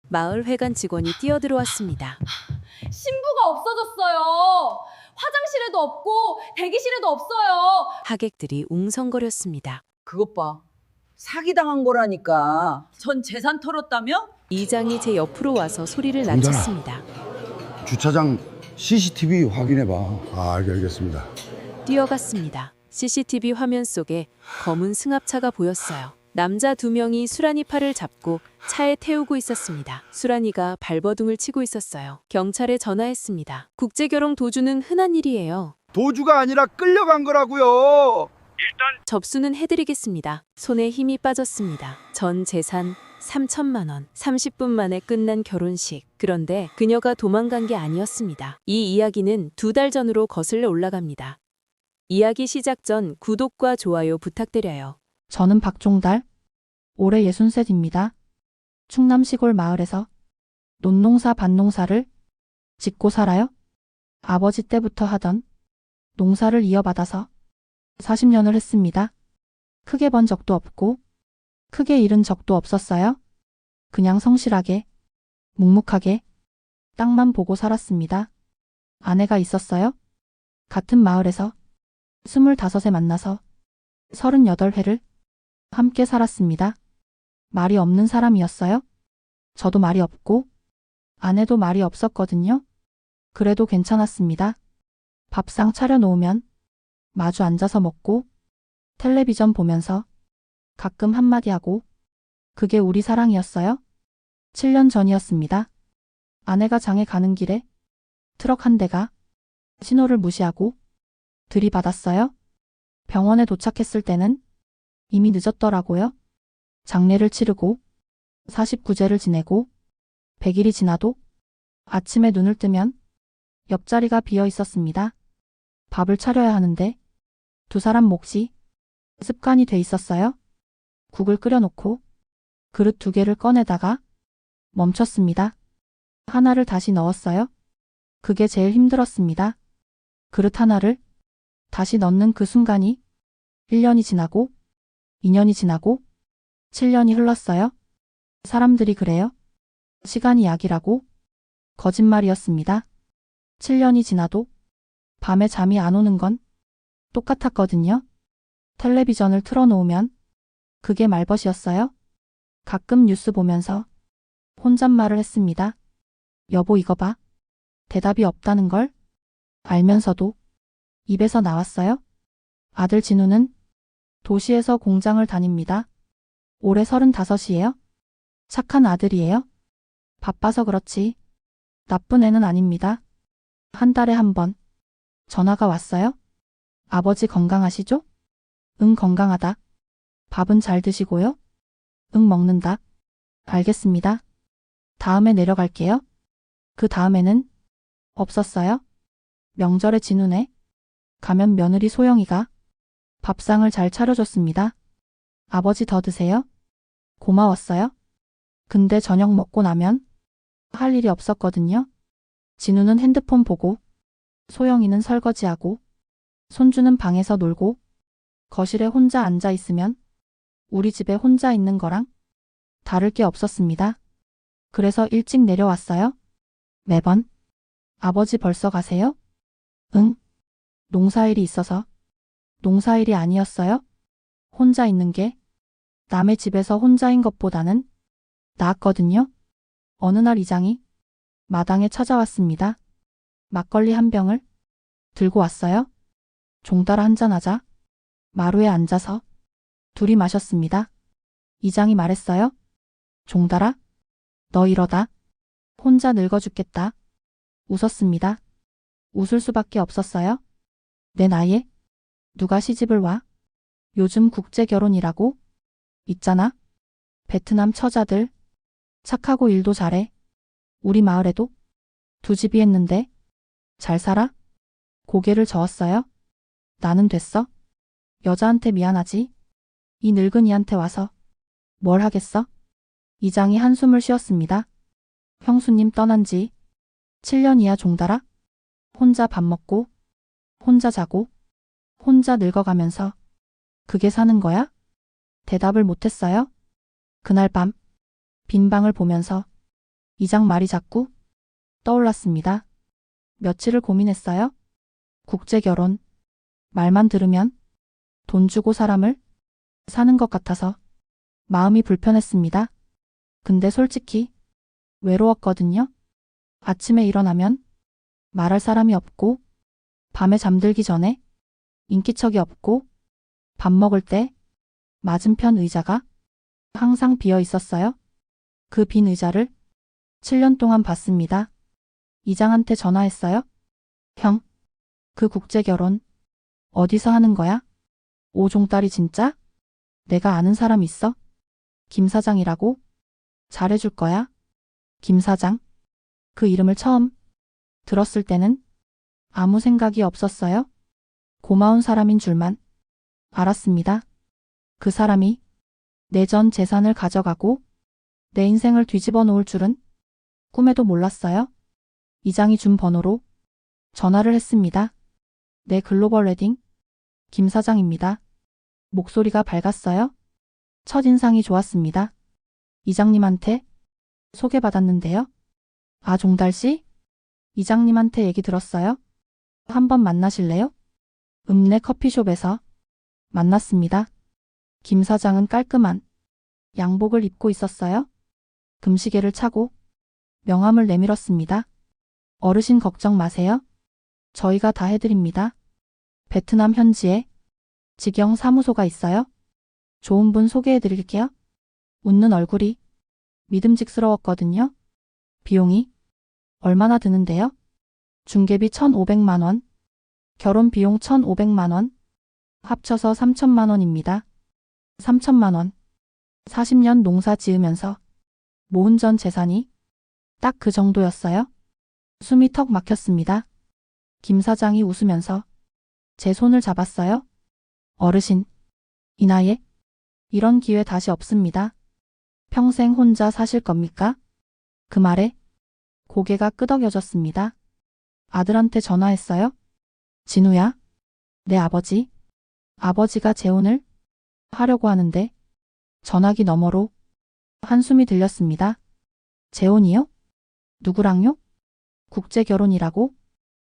마을회관 직원이 뛰어들어왔습니다. 신부가 없어졌어요. 화장실에도 없고 대기실에도 없어요. 하객들이 웅성거렸습니다. 그것 봐. 사기당한 거라니까. 전 재산 털었다며? 이장이 제 옆으로 와서 소리를 정답. 낮췄습니다. 주차장 CCTV 확인해봐. 알겠습니다. 뛰어갔습니다. CCTV 화면 속에 검은 승합차가 보였어요. 남자 2명이 수란이 팔을 잡고 차에 태우고 있었습니다. 수란이가 발버둥을 치고 있었어요. 경찰에 전화했습니다. 국제결혼 도주는 흔한 일이에요. 도주가 아니라 끌려간 거라고요. 접수는 해드리겠습니다. 손에 힘이 빠졌습니다. 전 재산 3천만 원. 30분 만에 끝난 결혼식. 그런데 그녀가 도망간 게 아니었습니다. 이 이야기는 2달 전으로 거슬러 올라갑니다. 이야기 시작 전 구독과 좋아요 부탁드려요. 저는 박종달, 올해 63입니다. 충남 시골 마을에서 논농사 밭농사를 짓고 살아요. 아버지 때부터 하던 농사를 이어받아서 40년을 했습니다. 크게 번 적도 없고 크게 잃은 적도 없었어요. 그냥 성실하게, 묵묵하게 땅만 보고 살았습니다. 아내가 있었어요. 같은 마을에서 25에 만나서 38회를 함께 살았습니다. 말이 없는 사람이었어요. 저도 말이 없고 아내도 말이 없었거든요. 그래도 괜찮았습니다. 밥상 차려놓으면 마주 앉아서 먹고 텔레비전 보면서 가끔 한마디 하고 그게 우리 사랑이었어요. 7년 전이었습니다. 아내가 장에 가는 길에 트럭 한 대가 신호를 무시하고 들이받았어요. 병원에 도착했을 때는 이미 늦었더라고요. 장례를 치르고 49제를 지내고 100일이 지나도 아침에 눈을 뜨면 옆자리가 비어 있었습니다. 밥을 차려야 하는데 2사람 몫이 습관이 돼 있었어요. 국을 끓여놓고 그릇 2개를 꺼내다가 멈췄습니다. 하나를 다시 넣었어요. 그게 제일 힘들었습니다. 그릇 하나를 다시 넣는 그 순간이 1년이 지나고 2년이 지나고 7년이 흘렀어요. 사람들이 그래요. 시간이 약이라고. 거짓말이었습니다. 7년이 지나도 밤에 잠이 안 오는 건 똑같았거든요. 텔레비전을 틀어놓으면 그게 말벗이었어요. 가끔 뉴스 보면서 혼잣말을 했습니다. 여보 이거 봐. 대답이 없다는 걸 알면서도 입에서 나왔어요. 아들 진우는 도시에서 공장을 다닙니다. 올해 35이에요. 착한 아들이에요. 바빠서 그렇지. 나쁜 애는 아닙니다. 한 달에 한 번 전화가 왔어요. 아버지 건강하시죠? 응 건강하다. 밥은 잘 드시고요? 응 먹는다. 알겠습니다. 다음에 내려갈게요. 그 다음에는 없었어요. 명절에 진우네 가면 며느리 소영이가 밥상을 잘 차려줬습니다. 아버지 더 드세요? 고마웠어요. 근데 저녁 먹고 나면 할 일이 없었거든요. 진우는 핸드폰 보고 소영이는 설거지하고 손주는 방에서 놀고 거실에 혼자 앉아 있으면 우리 집에 혼자 있는 거랑 다를 게 없었습니다. 그래서 일찍 내려왔어요. 매번 아버지 벌써 가세요? 응. 농사일이 있어서. 농사일이 아니었어요? 혼자 있는 게 남의 집에서 혼자인 것보다는 나았거든요. 어느 날 이장이 마당에 찾아왔습니다. 막걸리 한 병을 들고 왔어요. 종달아 한잔하자. 마루에 앉아서 둘이 마셨습니다. 이장이 말했어요. 종달아, 너 이러다 혼자 늙어 죽겠다. 웃었습니다. 웃을 수밖에 없었어요. 내 나이에 누가 시집을 와? 요즘 국제결혼이라고? 있잖아. 베트남 처자들. 착하고 일도 잘해. 우리 마을에도 2집이 했는데 잘 살아? 고개를 저었어요. 나는 됐어. 여자한테 미안하지. 이 늙은이한테 와서 뭘 하겠어? 이장이 한숨을 쉬었습니다. 형수님 떠난 지 7년이야 종달아. 혼자 밥 먹고 혼자 자고 혼자 늙어가면서 그게 사는 거야? 대답을 못했어요. 그날 밤 빈 방을 보면서 이장 말이 자꾸 떠올랐습니다. 며칠을 고민했어요. 국제결혼. 말만 들으면 돈 주고 사람을 사는 것 같아서 마음이 불편했습니다. 근데 솔직히 외로웠거든요. 아침에 일어나면 말할 사람이 없고, 밤에 잠들기 전에 인기척이 없고, 밥 먹을 때 맞은편 의자가 항상 비어 있었어요. 그 빈 의자를 7년 동안 봤습니다. 이장한테 전화했어요. 형, 그 국제결혼 어디서 하는 거야? 오종딸이 진짜? 내가 아는 사람 있어? 김 사장이라고? 잘해줄 거야? 김 사장? 그 이름을 처음 들었을 때는 아무 생각이 없었어요. 고마운 사람인 줄만 알았습니다. 그 사람이 내 전 재산을 가져가고 내 인생을 뒤집어 놓을 줄은 꿈에도 몰랐어요. 이장이 준 번호로 전화를 했습니다. 네, 글로벌 웨딩 김 사장입니다. 목소리가 밝았어요. 첫인상이 좋았습니다. 이장님한테 소개받았는데요. 아, 종달 씨? 이장님한테 얘기 들었어요? 한번 만나실래요? 읍내 커피숍에서 만났습니다. 김 사장은 깔끔한 양복을 입고 있었어요. 금시계를 차고 명함을 내밀었습니다. 어르신 걱정 마세요. 저희가 다 해드립니다. 베트남 현지에 직영 사무소가 있어요. 좋은 분 소개해드릴게요. 웃는 얼굴이 믿음직스러웠거든요. 비용이 얼마나 드는데요? 중개비 1,500만 원, 결혼 비용 1,500만 원, 합쳐서 3천만 원입니다. 3천만 원. 40년 농사 지으면서 모은 전 재산이 딱 그 정도였어요. 숨이 턱 막혔습니다. 김 사장이 웃으면서 제 손을 잡았어요. 어르신, 이 나이에 이런 기회 다시 없습니다. 평생 혼자 사실 겁니까? 그 말에 고개가 끄덕여졌습니다. 아들한테 전화했어요. 진우야, 내 아버지. 아버지가 재혼을 하려고 하는데 전화기 너머로 한숨이 들렸습니다. 재혼이요? 누구랑요? 국제결혼이라고?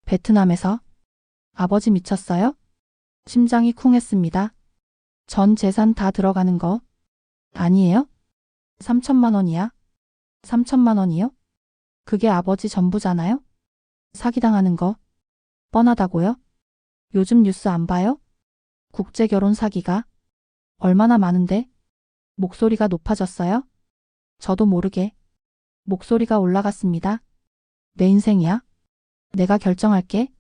베트남에서? 아버지 미쳤어요? 심장이 쿵했습니다. 전 재산 다 들어가는 거 아니에요? 3천만 원이야. 3천만 원이요? 그게 아버지 전부잖아요? 사기당하는 거 뻔하다고요? 요즘 뉴스 안 봐요? 국제결혼 사기가 얼마나 많은데? 목소리가 높아졌어요. 저도 모르게 목소리가 올라갔습니다. 내 인생이야. 내가 결정할게.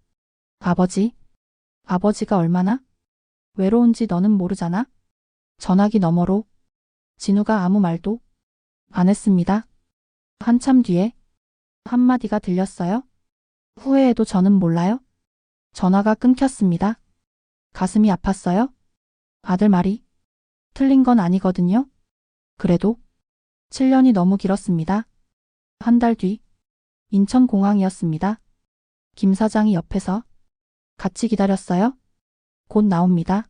아버지가 얼마나 외로운지 너는 모르잖아. 전화기 너머로 진우가 아무 말도 안 했습니다. 한참 뒤에 한마디가 들렸어요. 후회해도 저는 몰라요. 전화가 끊겼습니다. 가슴이 아팠어요. 아들 말이 틀린 건 아니거든요. 그래도 7년이 너무 길었습니다. 한 달 뒤 인천공항이었습니다. 김 사장이 옆에서 같이 기다렸어요. 곧 나옵니다.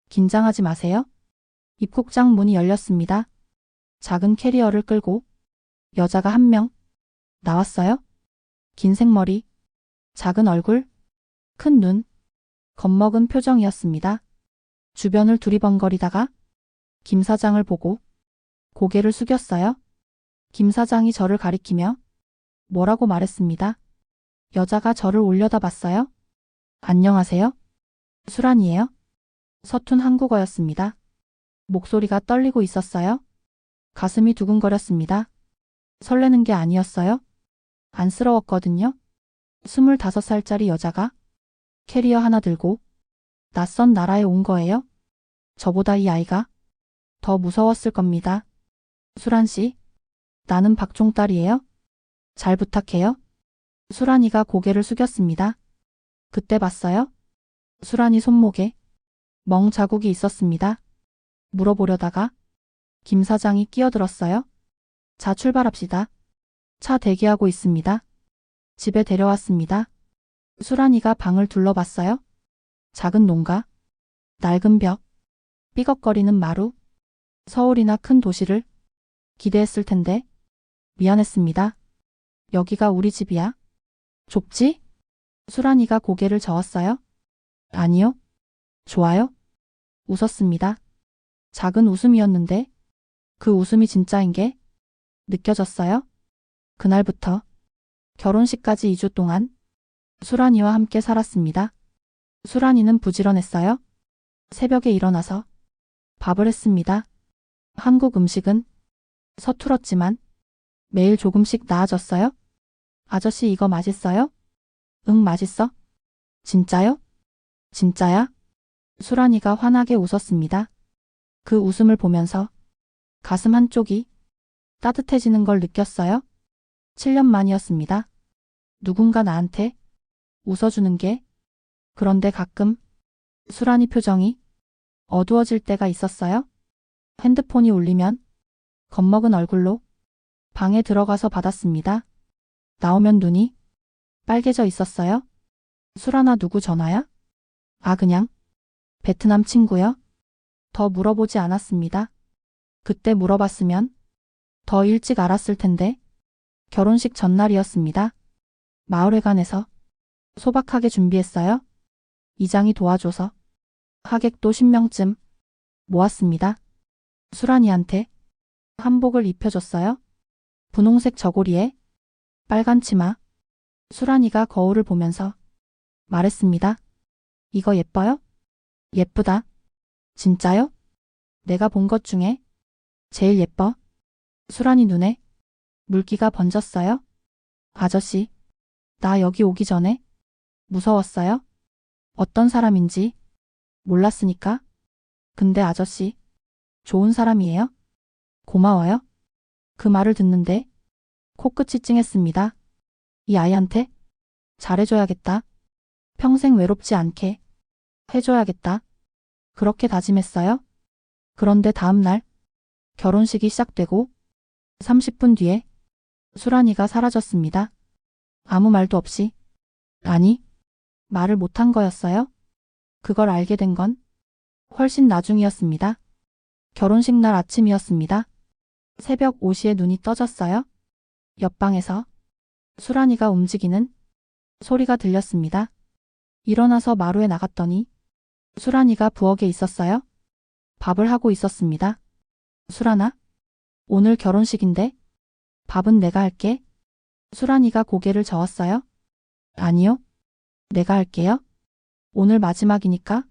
긴장하지 마세요. 입국장 문이 열렸습니다. 작은 캐리어를 끌고 여자가 한 명 나왔어요. 긴 생머리, 작은 얼굴, 큰 눈, 겁먹은 표정이었습니다. 주변을 두리번거리다가 김 사장을 보고 고개를 숙였어요. 김 사장이 저를 가리키며 뭐라고 말했습니다. 여자가 저를 올려다봤어요. 안녕하세요. 수란이에요. 서툰 한국어였습니다. 목소리가 떨리고 있었어요. 가슴이 두근거렸습니다. 설레는 게 아니었어요. 안쓰러웠거든요. 25살짜리 여자가 캐리어 하나 들고 낯선 나라에 온 거예요. 저보다 이 아이가 더 무서웠을 겁니다. 수란 씨, 나는 박종딸이에요. 잘 부탁해요. 수란이가 고개를 숙였습니다. 그때 봤어요. 수란이 손목에 멍 자국이 있었습니다. 물어보려다가 김 사장이 끼어들었어요. 자, 출발합시다. 차 대기하고 있습니다. 집에 데려왔습니다. 수란이가 방을 둘러봤어요. 작은 농가, 낡은 벽, 삐걱거리는 마루, 서울이나 큰 도시를 기대했을 텐데 미안했습니다. 여기가 우리 집이야? 좁지? 수란이가 고개를 저었어요. 아니요. 좋아요? 웃었습니다. 작은 웃음이었는데 그 웃음이 진짜인 게 느껴졌어요. 그날부터 결혼식까지 2주 동안 수란이와 함께 살았습니다. 수란이는 부지런했어요. 새벽에 일어나서 밥을 했습니다. 한국 음식은 서툴었지만 매일 조금씩 나아졌어요. 아저씨 이거 맛있어요? 응, 맛있어. 진짜요? 진짜야? 수란이가 환하게 웃었습니다. 그 웃음을 보면서 가슴 한쪽이 따뜻해지는 걸 느꼈어요. 7년 만이었습니다. 누군가 나한테 웃어주는 게. 그런데 가끔 수란이 표정이 어두워질 때가 있었어요. 핸드폰이 울리면 겁먹은 얼굴로 방에 들어가서 받았습니다. 나오면 눈이 빨개져 있었어요. 수란아, 누구 전화야? 아, 그냥 베트남 친구요? 더 물어보지 않았습니다. 그때 물어봤으면 더 일찍 알았을 텐데. 결혼식 전날이었습니다. 마을회관에서 소박하게 준비했어요. 이장이 도와줘서 하객도 10명쯤 모았습니다. 수란이한테 한복을 입혀줬어요. 분홍색 저고리에 빨간 치마. 수란이가 거울을 보면서 말했습니다. 이거 예뻐요? 예쁘다. 진짜요? 내가 본 것 중에 제일 예뻐. 수란이 눈에 물기가 번졌어요. 아저씨, 나 여기 오기 전에 무서웠어요. 어떤 사람인지 몰랐으니까. 근데 아저씨, 좋은 사람이에요. 고마워요. 그 말을 듣는데 코끝이 찡했습니다. 이 아이한테 잘해줘야겠다. 평생 외롭지 않게 해줘야겠다. 그렇게 다짐했어요. 그런데 다음 날 결혼식이 시작되고 30분 뒤에 수란이가 사라졌습니다. 아무 말도 없이. 아니, 말을 못한 거였어요. 그걸 알게 된 건 훨씬 나중이었습니다. 결혼식 날 아침이었습니다. 새벽 5시에 눈이 떠졌어요. 옆방에서 수란이가 움직이는 소리가 들렸습니다. 일어나서 마루에 나갔더니 수란이가 부엌에 있었어요. 밥을 하고 있었습니다. 수란아, 오늘 결혼식인데 밥은 내가 할게. 수란이가 고개를 저었어요. 아니요, 내가 할게요. 오늘 마지막이니까.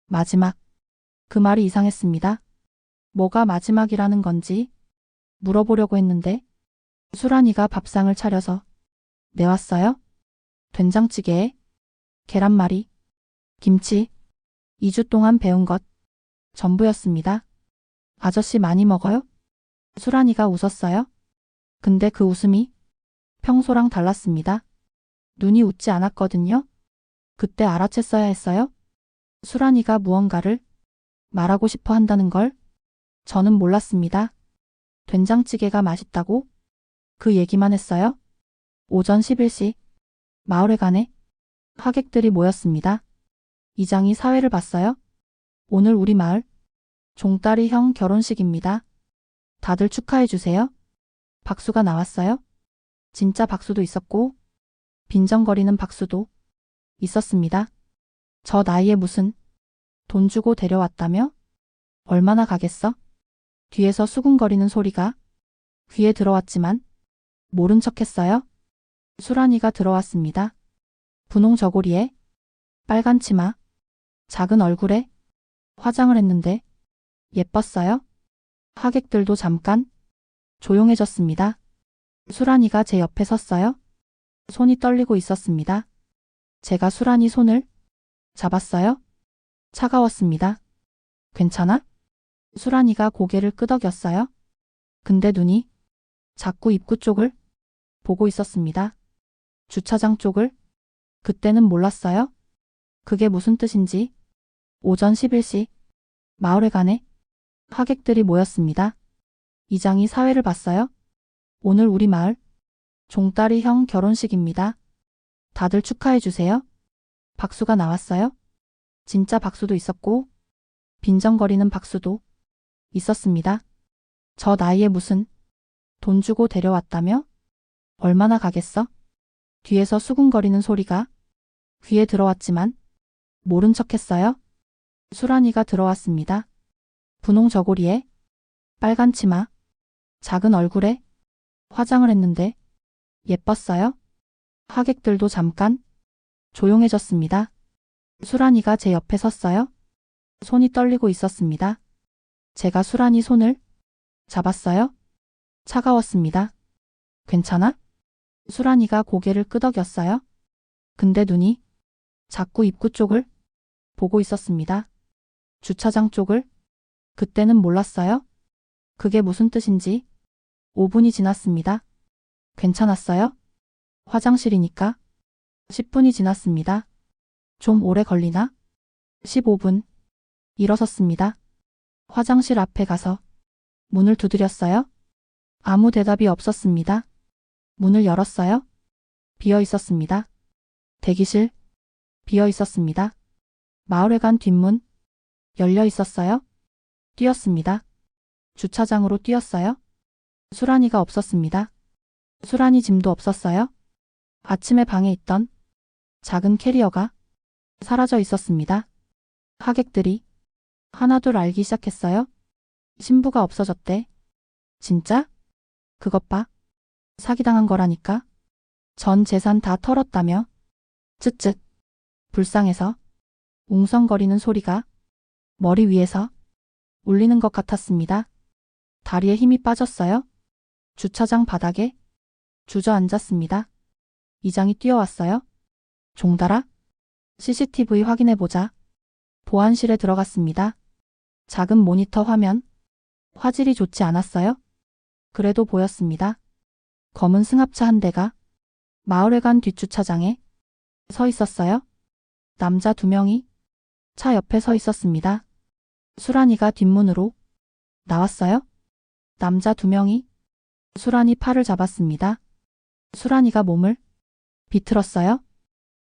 마지막. 그 말이 이상했습니다. 뭐가 마지막이라는 건지 물어보려고 했는데 수란이가 밥상을 차려서 내왔어요. 된장찌개에 계란말이, 김치, 2주 동안 배운 것 전부였습니다. 아저씨 많이 먹어요? 수란이가 웃었어요. 근데 그 웃음이 평소랑 달랐습니다. 눈이 웃지 않았거든요. 그때 알아챘어야 했어요. 수란이가 무언가를 말하고 싶어 한다는 걸 저는 몰랐습니다. 된장찌개가 맛있다고 그 얘기만 했어요. 오전 11시 마을회관에 하객들이 모였습니다. 이장이 사회를 봤어요. 오늘 우리 마을 종딸이 형 결혼식입니다. 다들 축하해 주세요. 박수가 나왔어요. 진짜 박수도 있었고 빈정거리는 박수도 있었습니다. 저 나이에 무슨 돈 주고 데려왔다며? 얼마나 가겠어? 뒤에서 수군거리는 소리가 귀에 들어왔지만 모른 척했어요. 수란이가 들어왔습니다. 분홍 저고리에 빨간 치마, 작은 얼굴에 화장을 했는데 예뻤어요. 하객들도 잠깐 조용해졌습니다. 수란이가 제 옆에 섰어요. 손이 떨리고 있었습니다. 제가 수란이 손을 잡았어요. 차가웠습니다. 괜찮아? 수란이가 고개를 끄덕였어요. 근데 눈이 자꾸 입구 쪽을 보고 있었습니다. 주차장 쪽을. 그때는 몰랐어요. 그게 무슨 뜻인지. 오전 11시 마을회관에 하객들이 모였습니다. 이장이 사회를 봤어요. 오늘 우리 마을 종딸이 형 결혼식입니다. 다들 축하해 주세요. 박수가 나왔어요. 진짜 박수도 있었고 빈정거리는 박수도 있었습니다. 저 나이에 무슨 돈 주고 데려왔다며? 얼마나 가겠어? 뒤에서 수군거리는 소리가 귀에 들어왔지만 모른 척했어요. 수란이가 들어왔습니다. 분홍 저고리에 빨간 치마, 작은 얼굴에 화장을 했는데 예뻤어요. 하객들도 잠깐 조용해졌습니다. 수란이가 제 옆에 섰어요. 손이 떨리고 있었습니다. 제가 수란이 손을 잡았어요. 차가웠습니다. 괜찮아? 수란이가 고개를 끄덕였어요. 근데 눈이 자꾸 입구 쪽을 보고 있었습니다. 주차장 쪽을. 그때는 몰랐어요. 그게 무슨 뜻인지. 5분이 지났습니다. 괜찮았어요? 화장실이니까. 10분이 지났습니다. 좀 오래 걸리나? 15분. 일어섰습니다. 화장실 앞에 가서 문을 두드렸어요. 아무 대답이 없었습니다. 문을 열었어요. 비어 있었습니다. 대기실 비어 있었습니다. 마을회관 뒷문 열려 있었어요. 뛰었습니다. 주차장으로 뛰었어요. 수란이가 없었습니다. 수란이 짐도 없었어요. 아침에 방에 있던 작은 캐리어가 사라져 있었습니다. 하객들이 하나둘 알기 시작했어요. 신부가 없어졌대. 진짜? 그것 봐. 사기당한 거라니까. 전 재산 다 털었다며. 쯧쯧. 불쌍해서 웅성거리는 소리가 머리 위에서 울리는 것 같았습니다. 다리에 힘이 빠졌어요. 주차장 바닥에 주저앉았습니다. 이장이 뛰어왔어요. 종달아? CCTV 확인해보자. 보안실에 들어갔습니다. 작은 모니터 화면. 화질이 좋지 않았어요. 그래도 보였습니다. 검은 승합차 한 대가 마을회관 뒷주차장에 서 있었어요. 남자 2명이 차 옆에 서 있었습니다. 수란이가 뒷문으로 나왔어요. 남자 2명이 수란이 팔을 잡았습니다. 수란이가 몸을 비틀었어요.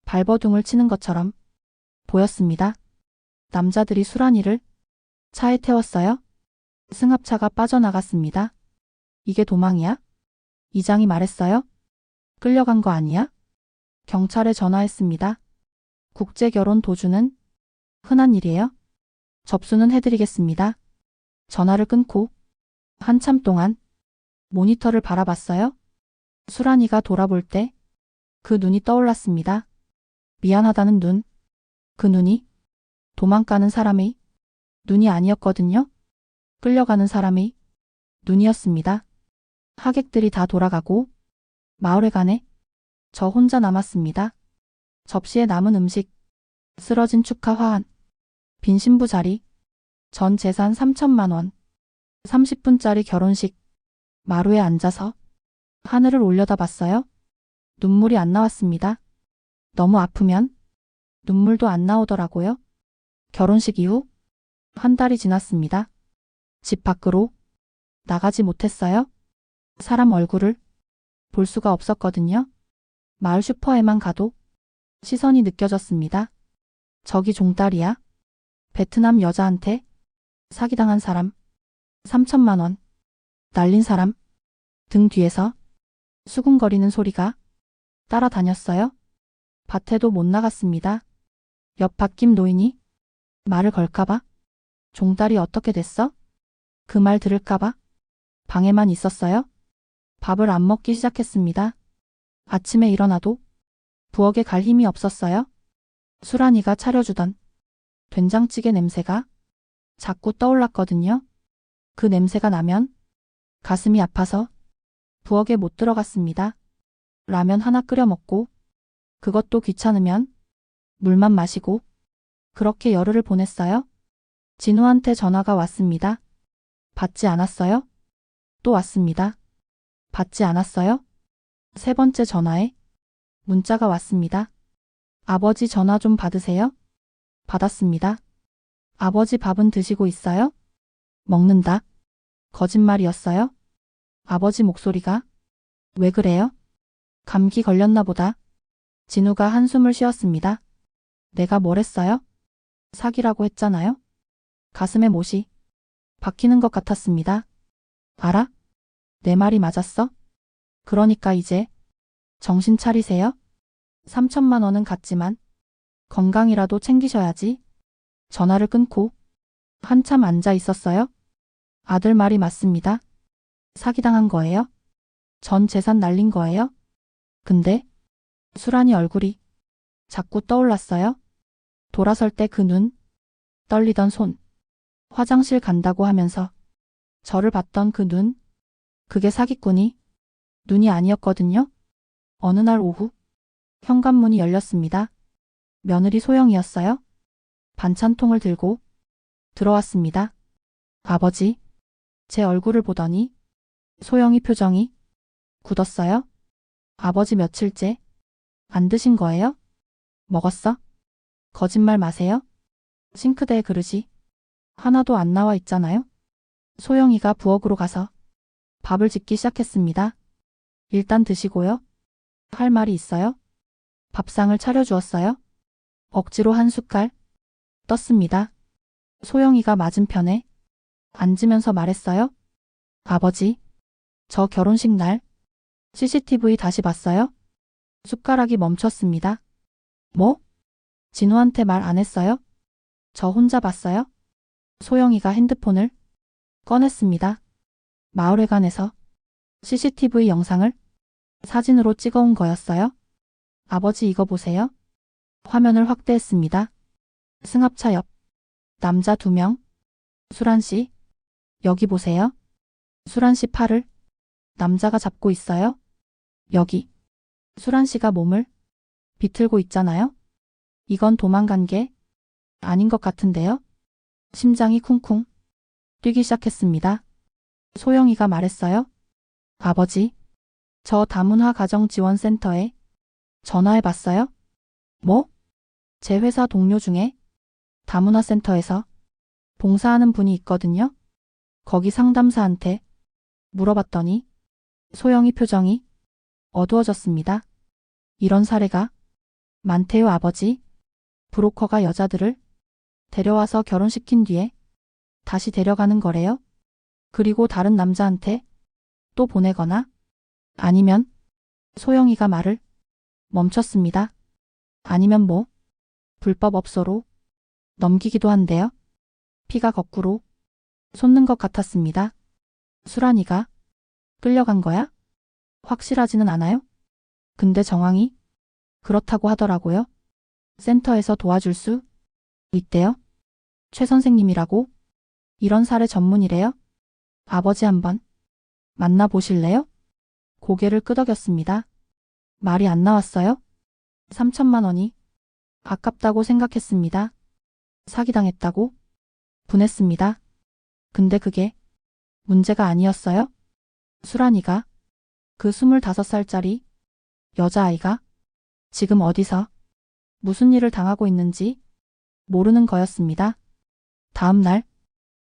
발버둥을 치는 것처럼 보였습니다. 남자들이 수란이를 차에 태웠어요. 승합차가 빠져나갔습니다. 이게 도망이야? 이장이 말했어요. 끌려간 거 아니야? 경찰에 전화했습니다. 국제결혼 도주는 흔한 일이에요. 접수는 해드리겠습니다. 전화를 끊고 한참 동안 모니터를 바라봤어요. 수란이가 돌아볼 때 그 눈이 떠올랐습니다. 미안하다는 눈. 그 눈이 도망가는 사람의 눈이 아니었거든요. 끌려가는 사람의 눈이었습니다. 하객들이 다 돌아가고 마을회관에 저 혼자 남았습니다. 접시에 남은 음식, 쓰러진 축하 화환, 빈 신부 자리, 전 재산 3천만 원, 30분짜리 결혼식. 마루에 앉아서 하늘을 올려다봤어요. 눈물이 안 나왔습니다. 너무 아프면 눈물도 안 나오더라고요. 결혼식 이후 한 달이 지났습니다. 집 밖으로 나가지 못했어요. 사람 얼굴을 볼 수가 없었거든요. 마을 슈퍼에만 가도 시선이 느껴졌습니다. 저기 종달이야. 베트남 여자한테 사기당한 사람. 3천만 원. 날린 사람. 등 뒤에서 수군거리는 소리가 따라다녔어요. 밭에도 못 나갔습니다. 옆 밭김 노인이 말을 걸까봐. 종달이 어떻게 됐어? 그 말 들을까봐. 방에만 있었어요. 밥을 안 먹기 시작했습니다. 아침에 일어나도 부엌에 갈 힘이 없었어요. 수란이가 차려주던 된장찌개 냄새가 자꾸 떠올랐거든요. 그 냄새가 나면 가슴이 아파서 부엌에 못 들어갔습니다. 라면 하나 끓여 먹고 그것도 귀찮으면 물만 마시고 그렇게 열흘을 보냈어요. 진우한테 전화가 왔습니다. 받지 않았어요? 또 왔습니다. 받지 않았어요? 세 번째 전화에 문자가 왔습니다. 아버지 전화 좀 받으세요? 받았습니다. 아버지 밥은 드시고 있어요? 먹는다. 거짓말이었어요? 아버지 목소리가 왜 그래요? 감기 걸렸나 보다. 진우가 한숨을 쉬었습니다. 내가 뭘 했어요? 사기라고 했잖아요. 가슴에 못이 박히는 것 같았습니다. 알아? 내 말이 맞았어? 그러니까 이제 정신 차리세요. 3천만 원은 갔지만 건강이라도 챙기셔야지. 전화를 끊고 한참 앉아 있었어요. 아들 말이 맞습니다. 사기당한 거예요? 전 재산 날린 거예요? 근데 수란이 얼굴이 자꾸 떠올랐어요. 돌아설 때 그 눈, 떨리던 손, 화장실 간다고 하면서 저를 봤던 그 눈, 그게 사기꾼이 눈이 아니었거든요. 어느 날 오후 현관문이 열렸습니다. 며느리 소영이었어요. 반찬통을 들고 들어왔습니다. 아버지, 제 얼굴을 보더니 소영이 표정이 굳었어요. 아버지 며칠째 안 드신 거예요? 먹었어? 거짓말 마세요. 싱크대에 그릇이 하나도 안 나와 있잖아요. 소영이가 부엌으로 가서 밥을 짓기 시작했습니다. 일단 드시고요. 할 말이 있어요? 밥상을 차려주었어요. 억지로 한 숟갈 떴습니다. 소영이가 맞은편에 앉으면서 말했어요. 아버지, 저 결혼식 날 CCTV 다시 봤어요? 숟가락이 멈췄습니다. 뭐? 진우한테 말 안 했어요? 저 혼자 봤어요? 소영이가 핸드폰을 꺼냈습니다. 마을회관에서 CCTV 영상을 사진으로 찍어온 거였어요. 아버지 이거 보세요. 화면을 확대했습니다. 승합차 옆 남자 2명. 수란 씨, 여기 보세요. 수란 씨 팔을 남자가 잡고 있어요. 여기 수란 씨가 몸을 비틀고 있잖아요. 이건 도망간 게 아닌 것 같은데요. 심장이 쿵쿵 뛰기 시작했습니다. 소영이가 말했어요. 아버지, 저 다문화 가정지원센터에 전화해 봤어요. 뭐? 제 회사 동료 중에 다문화 센터에서 봉사하는 분이 있거든요. 거기 상담사한테 물어봤더니 소영이 표정이 어두워졌습니다. 이런 사례가 많대요, 아버지. 브로커가 여자들을 데려와서 결혼시킨 뒤에 다시 데려가는 거래요. 그리고 다른 남자한테 또 보내거나 아니면 소영이가 말을 멈췄습니다. 아니면 뭐 불법 업소로 넘기기도 한대요. 피가 거꾸로 솟는 것 같았습니다. 수란이가 끌려간 거야? 확실하지는 않아요? 근데 정황이 그렇다고 하더라고요. 센터에서 도와줄 수 있대요. 최 선생님이라고? 이런 사례 전문이래요. 아버지 한번 만나보실래요? 고개를 끄덕였습니다. 말이 안 나왔어요. 3천만 원이 아깝다고 생각했습니다. 사기당했다고 분했습니다. 근데 그게 문제가 아니었어요. 수란이가 그 25살짜리 여자아이가 지금 어디서 무슨 일을 당하고 있는지 모르는 거였습니다. 다음 날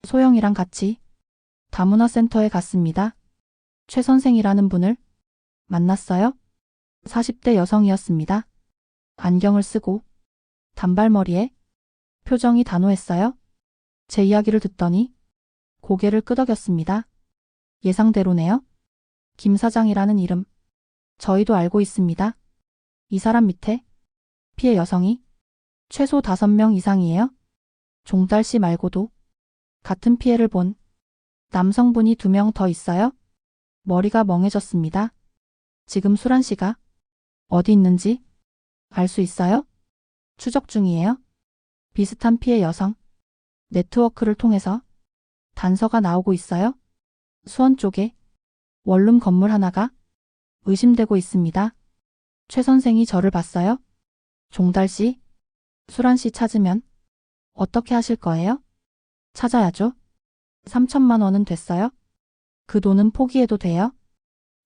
소영이랑 같이 다문화센터에 갔습니다. 최 선생이라는 분을 만났어요. 40대 여성이었습니다. 안경을 쓰고 단발머리에 표정이 단호했어요. 제 이야기를 듣더니 고개를 끄덕였습니다. 예상대로네요. 김 사장이라는 이름 저희도 알고 있습니다. 이 사람 밑에 피해 여성이 최소 5명 이상이에요. 종달 씨 말고도 같은 피해를 본 남성분이 2명 더 있어요. 머리가 멍해졌습니다. 지금 수란 씨가 어디 있는지 알 수 있어요? 추적 중이에요. 비슷한 피해 여성 네트워크를 통해서 단서가 나오고 있어요. 수원 쪽에 원룸 건물 하나가 의심되고 있습니다. 최 선생이 저를 봤어요. 종달 씨, 수란 씨 찾으면 어떻게 하실 거예요? 찾아야죠. 3천만 원은 됐어요. 그 돈은 포기해도 돼요.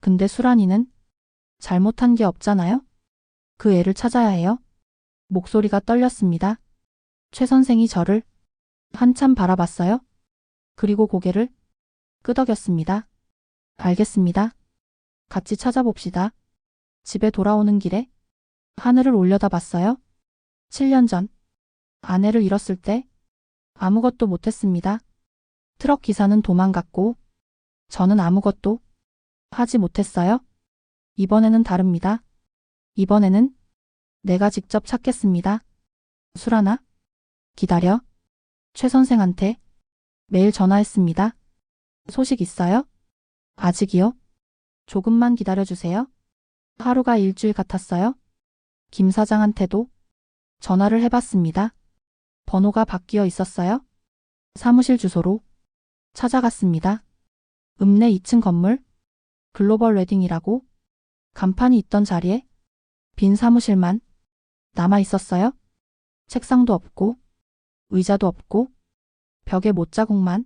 근데 수란이는 잘못한 게 없잖아요. 그 애를 찾아야 해요. 목소리가 떨렸습니다. 최 선생이 저를 한참 바라봤어요. 그리고 고개를 끄덕였습니다. 알겠습니다. 같이 찾아봅시다. 집에 돌아오는 길에 하늘을 올려다봤어요. 7년 전 아내를 잃었을 때 아무것도 못했습니다. 트럭 기사는 도망갔고 저는 아무것도 하지 못했어요? 이번에는 다릅니다. 이번에는 내가 직접 찾겠습니다. 수란아, 기다려. 최 선생한테 매일 전화했습니다. 소식 있어요? 아직이요? 조금만 기다려주세요. 하루가 일주일 같았어요. 김 사장한테도 전화를 해봤습니다. 번호가 바뀌어 있었어요. 사무실 주소로 찾아갔습니다. 읍내 2층 건물 글로벌 웨딩이라고 간판이 있던 자리에 빈 사무실만 남아 있었어요. 책상도 없고 의자도 없고 벽에 못자국만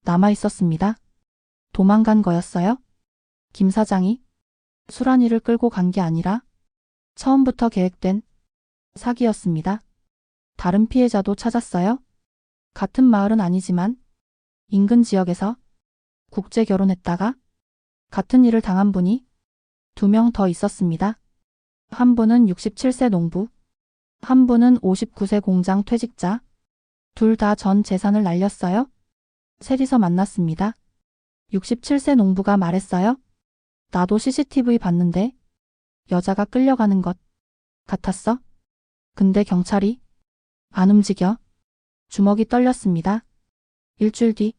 남아 있었습니다. 도망간 거였어요. 김 사장이 수란이를 끌고 간 게 아니라 처음부터 계획된 사기였습니다. 다른 피해자도 찾았어요. 같은 마을은 아니지만 인근 지역에서 국제 결혼했다가 같은 일을 당한 분이 2명 더 있었습니다. 한 분은 67세 농부, 한 분은 59세 공장 퇴직자, 둘 다 전 재산을 날렸어요. 셋이서 만났습니다. 67세 농부가 말했어요. 나도 CCTV 봤는데 여자가 끌려가는 것 같았어. 근데 경찰이 안 움직여. 주먹이 떨렸습니다. 일주일 뒤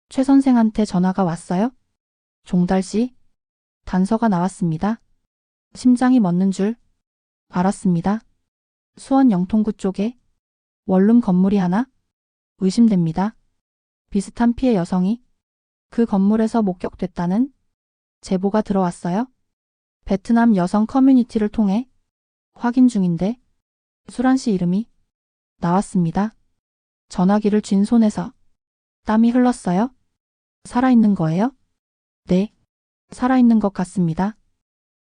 최 선생한테 전화가 왔어요. 종달씨, 단서가 나왔습니다. 심장이 멎는 줄 알았습니다. 수원 영통구 쪽에 원룸 건물이 하나 의심됩니다. 비슷한 피해 여성이 그 건물에서 목격됐다는 제보가 들어왔어요. 베트남 여성 커뮤니티를 통해 확인 중인데 수란 씨 이름이 나왔습니다. 전화기를 쥔 손에서 땀이 흘렀어요. 살아있는 거예요? 네, 살아있는 것 같습니다.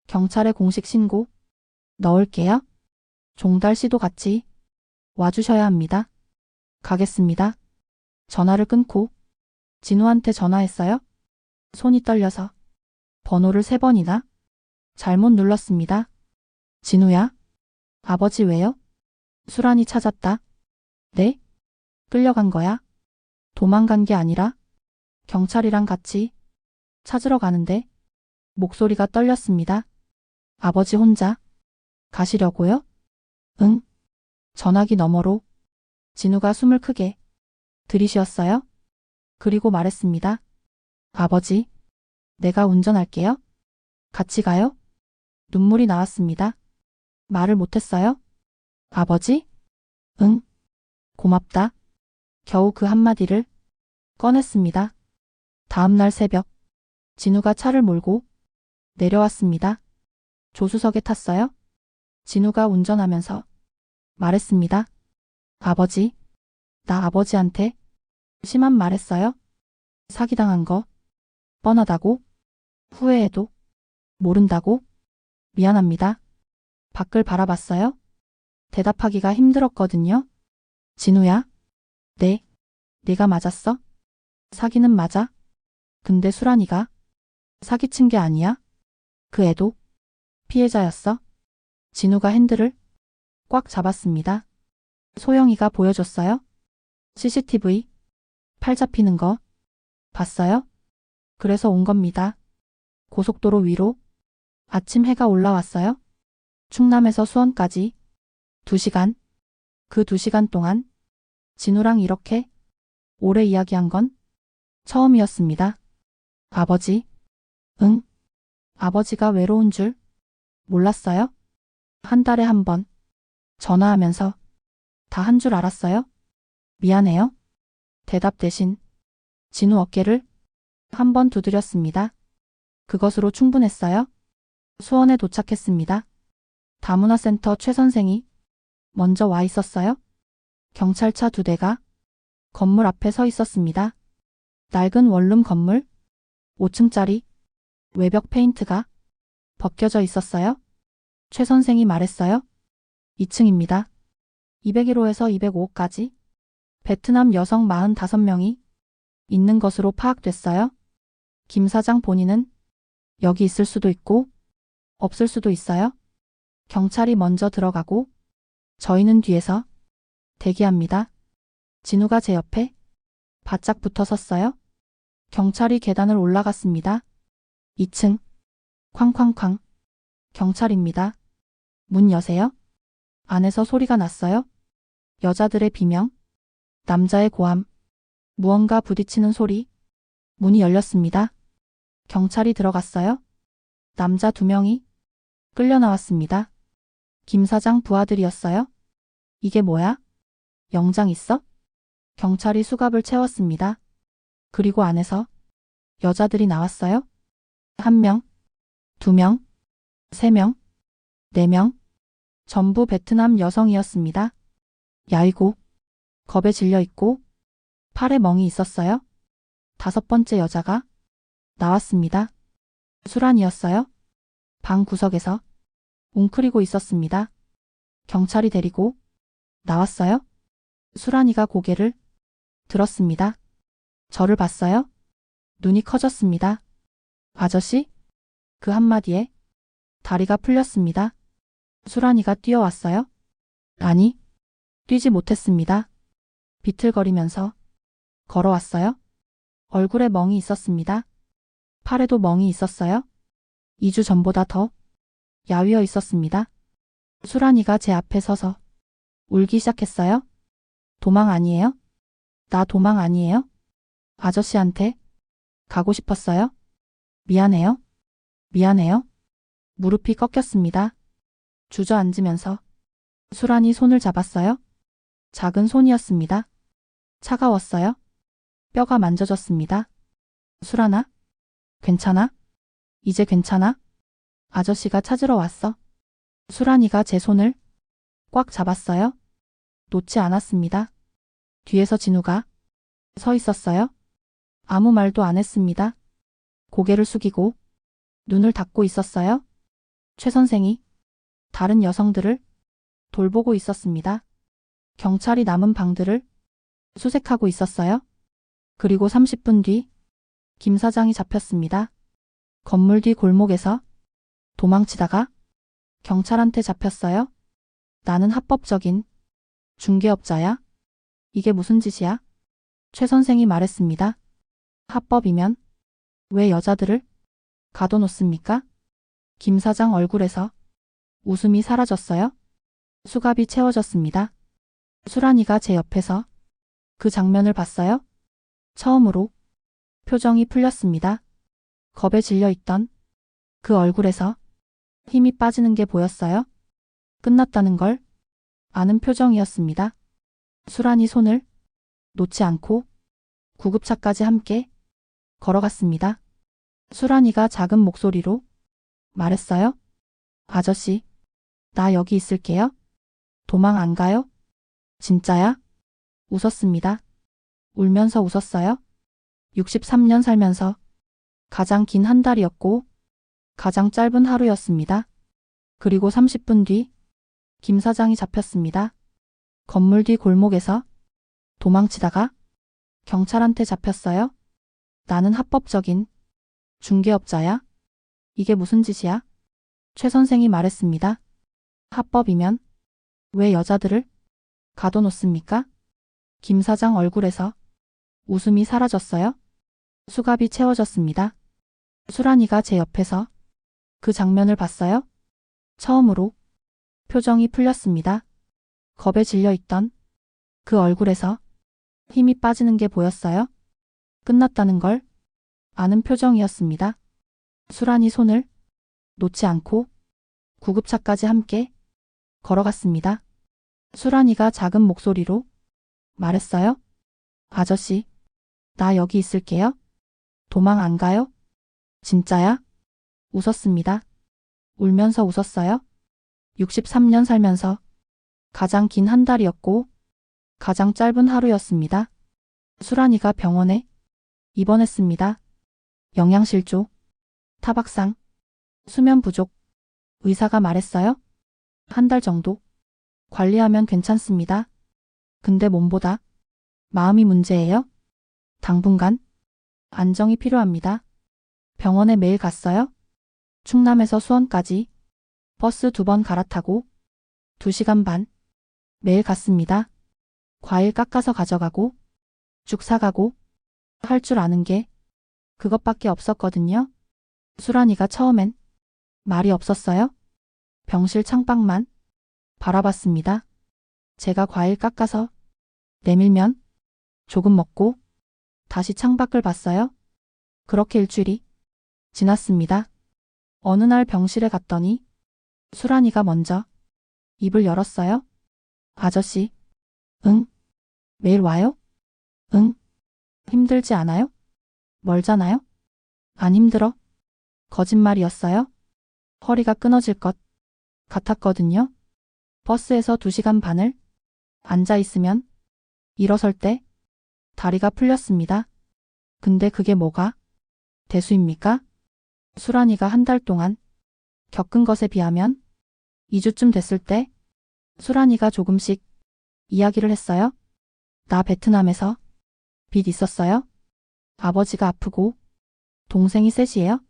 경찰에 공식 신고 넣을게요. 종달 씨도 같이 와주셔야 합니다. 가겠습니다. 전화를 끊고 진우한테 전화했어요. 손이 떨려서 번호를 3번이나 잘못 눌렀습니다. 진우야? 아버지 왜요? 수란이 찾았다. 네? 끌려간 거야? 도망간 게 아니라 경찰이랑 같이 찾으러 가는데 목소리가 떨렸습니다. 아버지 혼자 가시려고요? 응. 전화기 너머로 진우가 숨을 크게 들이쉬었어요. 그리고 말했습니다. 아버지, 내가 운전할게요. 같이 가요? 눈물이 나왔습니다. 말을 못했어요. 아버지? 응. 고맙다. 겨우 그 한마디를 꺼냈습니다. 다음날 새벽, 진우가 차를 몰고 내려왔습니다. 조수석에 탔어요. 진우가 운전하면서 말했습니다. 아버지, 나 아버지한테 심한 말 했어요. 사기당한 거 뻔하다고, 후회해도 모른다고, 미안합니다. 밖을 바라봤어요. 대답하기가 힘들었거든요. 진우야? 네, 네가 맞았어? 사기는 맞아? 근데 수란이가 사기친 게 아니야? 그 애도 피해자였어? 진우가 핸들을 꽉 잡았습니다. 소영이가 보여줬어요. CCTV 팔 잡히는 거 봤어요? 그래서 온 겁니다. 고속도로 위로 아침 해가 올라왔어요. 충남에서 수원까지 2시간. 그 2시간 동안 진우랑 이렇게 오래 이야기한 건 처음이었습니다. 아버지, 응. 아버지가 외로운 줄 몰랐어요? 한 달에 한 번 전화하면서 다 한 줄 알았어요? 미안해요. 대답 대신 진우 어깨를 한 번 두드렸습니다. 그것으로 충분했어요. 수원에 도착했습니다. 다문화센터 최 선생이 먼저 와 있었어요. 경찰차 2대가 건물 앞에 서 있었습니다. 낡은 원룸 건물 5층짜리 외벽 페인트가 벗겨져 있었어요. 최 선생이 말했어요. 2층입니다. 201호에서 205호까지 베트남 여성 45명이 있는 것으로 파악됐어요. 김 사장 본인은 여기 있을 수도 있고 없을 수도 있어요. 경찰이 먼저 들어가고 저희는 뒤에서 대기합니다. 진우가 제 옆에 바짝 붙어 섰어요. 경찰이 계단을 올라갔습니다. 2층. 쾅쾅쾅. 경찰입니다. 문 여세요? 안에서 소리가 났어요. 여자들의 비명. 남자의 고함. 무언가 부딪히는 소리. 문이 열렸습니다. 경찰이 들어갔어요. 남자 2명이 끌려 나왔습니다. 김 사장 부하들이었어요. 이게 뭐야? 영장 있어? 경찰이 수갑을 채웠습니다. 그리고 안에서 여자들이 나왔어요. 1명, 2명, 3명, 4명. 전부 베트남 여성이었습니다. 야이고, 겁에 질려 있고, 팔에 멍이 있었어요. 5번째 여자가 나왔습니다. 수란이었어요. 방 구석에서 웅크리고 있었습니다. 경찰이 데리고 나왔어요. 수란이가 고개를 들었습니다. 저를 봤어요. 눈이 커졌습니다. 아저씨? 그 한마디에 다리가 풀렸습니다. 수란이가 뛰어왔어요. 아니, 뛰지 못했습니다. 비틀거리면서 걸어왔어요. 얼굴에 멍이 있었습니다. 팔에도 멍이 있었어요. 2주 전보다 더 야위어 있었습니다. 수란이가 제 앞에 서서 울기 시작했어요. 도망 아니에요? 나 도망 아니에요? 아저씨한테 가고 싶었어요. 미안해요. 미안해요. 무릎이 꺾였습니다. 주저앉으면서 수란이 손을 잡았어요. 작은 손이었습니다. 차가웠어요. 뼈가 만져졌습니다. 수란아? 괜찮아? 이제 괜찮아? 아저씨가 찾으러 왔어. 수란이가 제 손을 꽉 잡았어요. 놓지 않았습니다. 뒤에서 진우가 서 있었어요. 아무 말도 안 했습니다. 고개를 숙이고 눈을 닫고 있었어요. 최 선생이 다른 여성들을 돌보고 있었습니다. 경찰이 남은 방들을 수색하고 있었어요. 그리고 30분 뒤 김 사장이 잡혔습니다. 건물 뒤 골목에서 도망치다가 경찰한테 잡혔어요. 나는 합법적인 중개업자야. 이게 무슨 짓이야? 최 선생이 말했습니다. 합법이면 왜 여자들을 가둬놓습니까? 김 사장 얼굴에서 웃음이 사라졌어요. 수갑이 채워졌습니다. 수란이가 제 옆에서 그 장면을 봤어요. 처음으로 표정이 풀렸습니다. 겁에 질려 있던 그 얼굴에서 힘이 빠지는 게 보였어요. 끝났다는 걸 아는 표정이었습니다. 수란이 손을 놓지 않고 구급차까지 함께 걸어갔습니다. 수란이가 작은 목소리로 말했어요. 아저씨, 나 여기 있을게요. 도망 안 가요? 진짜야? 웃었습니다. 울면서 웃었어요. 63년 살면서 가장 긴 한 달이었고 가장 짧은 하루였습니다. 그리고 30분 뒤 김 사장이 잡혔습니다. 건물 뒤 골목에서 도망치다가 경찰한테 잡혔어요. 나는 합법적인 중개업자야. 이게 무슨 짓이야? 최 선생이 말했습니다. 합법이면 왜 여자들을 가둬놓습니까? 김 사장 얼굴에서 웃음이 사라졌어요. 수갑이 채워졌습니다. 수란이가 제 옆에서 그 장면을 봤어요. 처음으로 표정이 풀렸습니다. 겁에 질려 있던 그 얼굴에서 힘이 빠지는 게 보였어요. 끝났다는 걸 아는 표정이었습니다. 수란이 손을 놓지 않고 구급차까지 함께 걸어갔습니다. 수란이가 작은 목소리로 말했어요. 아저씨, 나 여기 있을게요. 도망 안 가요? 진짜야? 웃었습니다. 울면서 웃었어요. 63년 살면서 가장 긴 한 달이었고 가장 짧은 하루였습니다. 수란이가 병원에 입원했습니다. 영양실조, 타박상, 수면 부족. 의사가 말했어요. 한 달 정도 관리하면 괜찮습니다. 근데 몸보다 마음이 문제예요. 당분간 안정이 필요합니다. 병원에 매일 갔어요. 충남에서 수원까지 버스 2번 갈아타고 2시간 반 매일 갔습니다. 과일 깎아서 가져가고 죽 사가고 할 줄 아는 게 그것밖에 없었거든요. 수란이가 처음엔 말이 없었어요. 병실 창밖만 바라봤습니다. 제가 과일 깎아서 내밀면 조금 먹고 다시 창밖을 봤어요. 그렇게 일주일이 지났습니다. 어느 날 병실에 갔더니 수란이가 먼저 입을 열었어요. 아저씨, 응? 매일 와요? 응? 힘들지 않아요? 멀잖아요? 안 힘들어? 거짓말이었어요. 허리가 끊어질 것 같았거든요. 버스에서 2시간 반을 앉아 있으면 일어설 때 다리가 풀렸습니다. 근데 그게 뭐가 대수입니까? 수란이가 1달 동안 겪은 것에 비하면 2주쯤 됐을 때 수란이가 조금씩 이야기를 했어요. 나 베트남에서 빚 있었어요. 아버지가 아프고 동생이 셋이에요.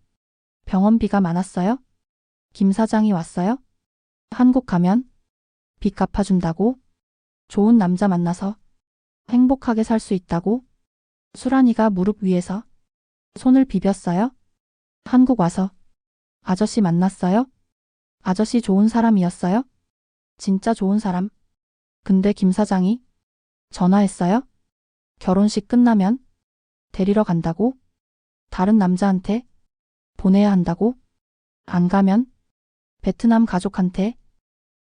병원비가 많았어요. 김 사장이 왔어요. 한국 가면 빚 갚아준다고, 좋은 남자 만나서 행복하게 살 수 있다고. 수란이가 무릎 위에서 손을 비볐어요. 한국 와서 아저씨 만났어요. 아저씨 좋은 사람이었어요. 진짜 좋은 사람. 근데 김 사장이 전화했어요. 결혼식 끝나면 데리러 간다고, 다른 남자한테 보내야 한다고, 안 가면 베트남 가족한테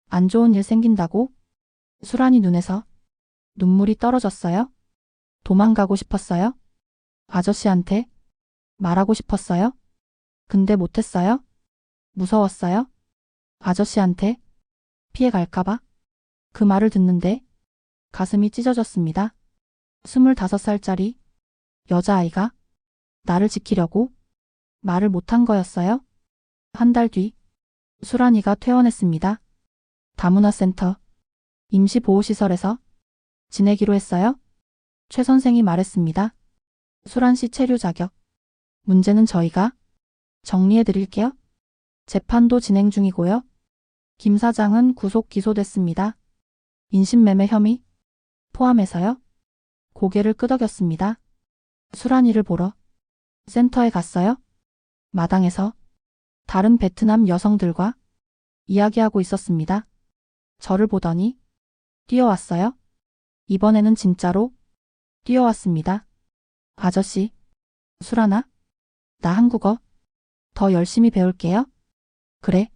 안 좋은 일 생긴다고. 수란이 눈에서 눈물이 떨어졌어요. 도망가고 싶었어요. 아저씨한테 말하고 싶었어요. 근데 못했어요. 무서웠어요. 아저씨한테 피해갈까봐. 그 말을 듣는데 가슴이 찢어졌습니다. 25살짜리 여자아이가 나를 지키려고 말을 못한 거였어요. 1달 뒤 수란이가 퇴원했습니다. 다문화센터 임시보호시설에서 지내기로 했어요. 최 선생이 말했습니다. 수란 씨 체류 자격 문제는 저희가 정리해 드릴게요. 재판도 진행 중이고요. 김 사장은 구속 기소됐습니다. 인신매매 혐의 포함해서요. 고개를 끄덕였습니다. 수란이를 보러 센터에 갔어요. 마당에서 다른 베트남 여성들과 이야기하고 있었습니다. 저를 보더니 뛰어왔어요. 이번에는 진짜로 뛰어왔습니다. 아저씨, 수란아, 나 한국어 더 열심히 배울게요. 그래,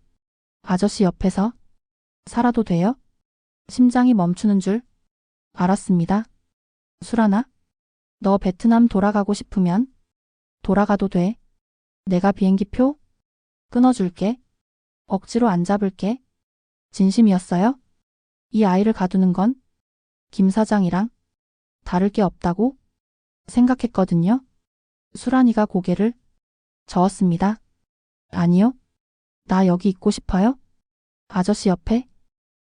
아저씨 옆에서 살아도 돼요? 심장이 멈추는 줄 알았습니다. 수란아, 너 베트남 돌아가고 싶으면 돌아가도 돼. 내가 비행기표 끊어줄게. 억지로 안 잡을게. 진심이었어요? 이 아이를 가두는 건 김 사장이랑 다를 게 없다고 생각했거든요. 수란이가 고개를 저었습니다. 아니요. 나 여기 있고 싶어요. 아저씨 옆에.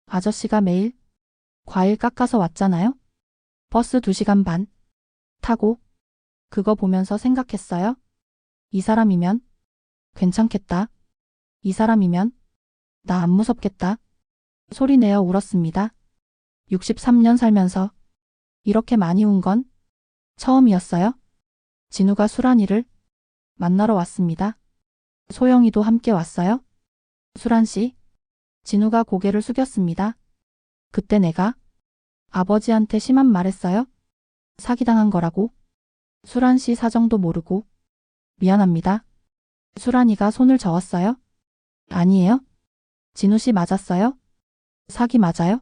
아저씨가 매일 과일 깎아서 왔잖아요. 버스 2시간 반 타고. 그거 보면서 생각했어요. 이 사람이면 괜찮겠다. 이 사람이면 나 안 무섭겠다. 소리내어 울었습니다. 63년 살면서 이렇게 많이 운 건 처음이었어요. 진우가 수란이를 만나러 왔습니다. 소영이도 함께 왔어요. 수란 씨, 진우가 고개를 숙였습니다. 그때 내가 아버지한테 심한 말했어요. 사기당한 거라고. 수란 씨 사정도 모르고 미안합니다. 수란이가 손을 저었어요. 아니에요. 진우 씨 맞았어요. 사기 맞아요.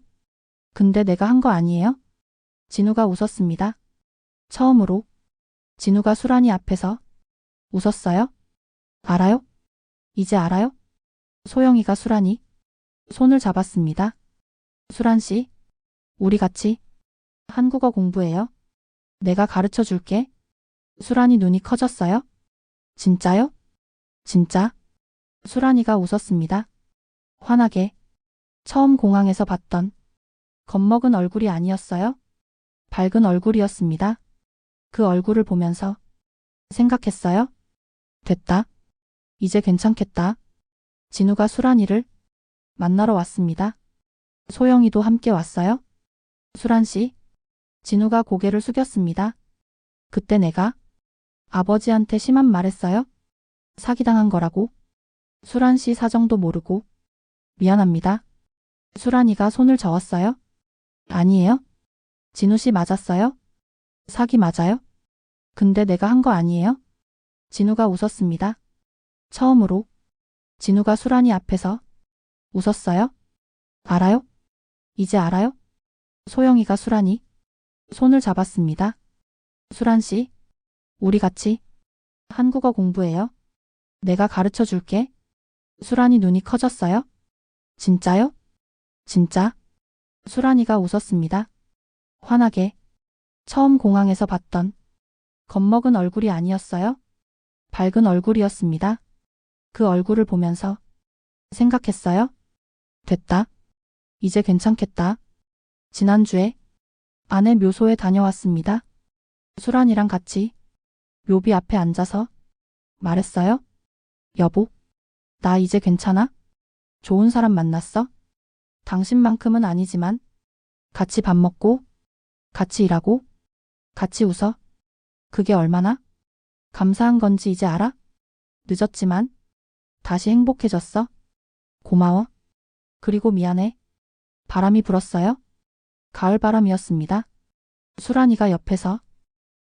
근데 내가 한 거 아니에요. 진우가 웃었습니다. 처음으로 진우가 수란이 앞에서 웃었어요. 알아요? 이제 알아요? 소영이가 수란이 손을 잡았습니다. 수란 씨, 우리 같이 한국어 공부해요. 내가 가르쳐 줄게. 수란이 눈이 커졌어요. 진짜요? 진짜? 수란이가 웃었습니다. 환하게. 처음 공항에서 봤던 겁먹은 얼굴이 아니었어요. 밝은 얼굴이었습니다. 그 얼굴을 보면서 생각했어요. 됐다. 이제 괜찮겠다. 진우가 수란이를 만나러 왔습니다. 소영이도 함께 왔어요. 수란 씨, 진우가 고개를 숙였습니다. 그때 내가 아버지한테 심한 말했어요. 사기당한 거라고? 수란 씨 사정도 모르고. 미안합니다. 수란이가 손을 저었어요? 아니에요? 진우 씨 맞았어요? 사기 맞아요? 근데 내가 한 거 아니에요? 진우가 웃었습니다. 처음으로 진우가 수란이 앞에서 웃었어요? 알아요? 이제 알아요? 소영이가 수란이 손을 잡았습니다. 수란 씨, 우리 같이 한국어 공부해요. 내가 가르쳐 줄게. 수란이 눈이 커졌어요? 진짜요? 진짜? 수란이가 웃었습니다. 환하게. 처음 공항에서 봤던 겁먹은 얼굴이 아니었어요. 밝은 얼굴이었습니다. 그 얼굴을 보면서 생각했어요. 됐다. 이제 괜찮겠다. 지난주에 아내 묘소에 다녀왔습니다. 수란이랑 같이 묘비 앞에 앉아서 말했어요. 여보, 나 이제 괜찮아? 좋은 사람 만났어? 당신만큼은 아니지만 같이 밥 먹고 같이 일하고 같이 웃어. 그게 얼마나 감사한 건지 이제 알아? 늦었지만 다시 행복해졌어. 고마워. 그리고 미안해. 바람이 불었어요. 가을 바람이었습니다. 수란이가 옆에서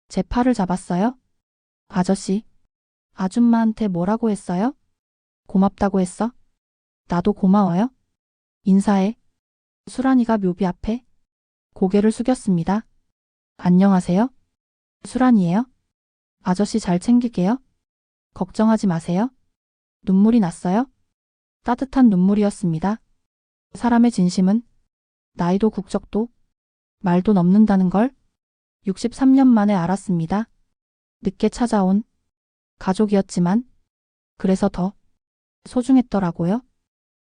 제 팔을 잡았어요. 아저씨, 아줌마한테 뭐라고 했어요? 고맙다고 했어? 나도 고마워요. 인사해. 수란이가 묘비 앞에 고개를 숙였습니다. 안녕하세요. 수란이에요. 아저씨 잘 챙길게요. 걱정하지 마세요. 눈물이 났어요. 따뜻한 눈물이었습니다. 사람의 진심은 나이도 국적도 말도 넘는다는 걸 63년 만에 알았습니다. 늦게 찾아온 가족이었지만 그래서 더 소중했더라고요.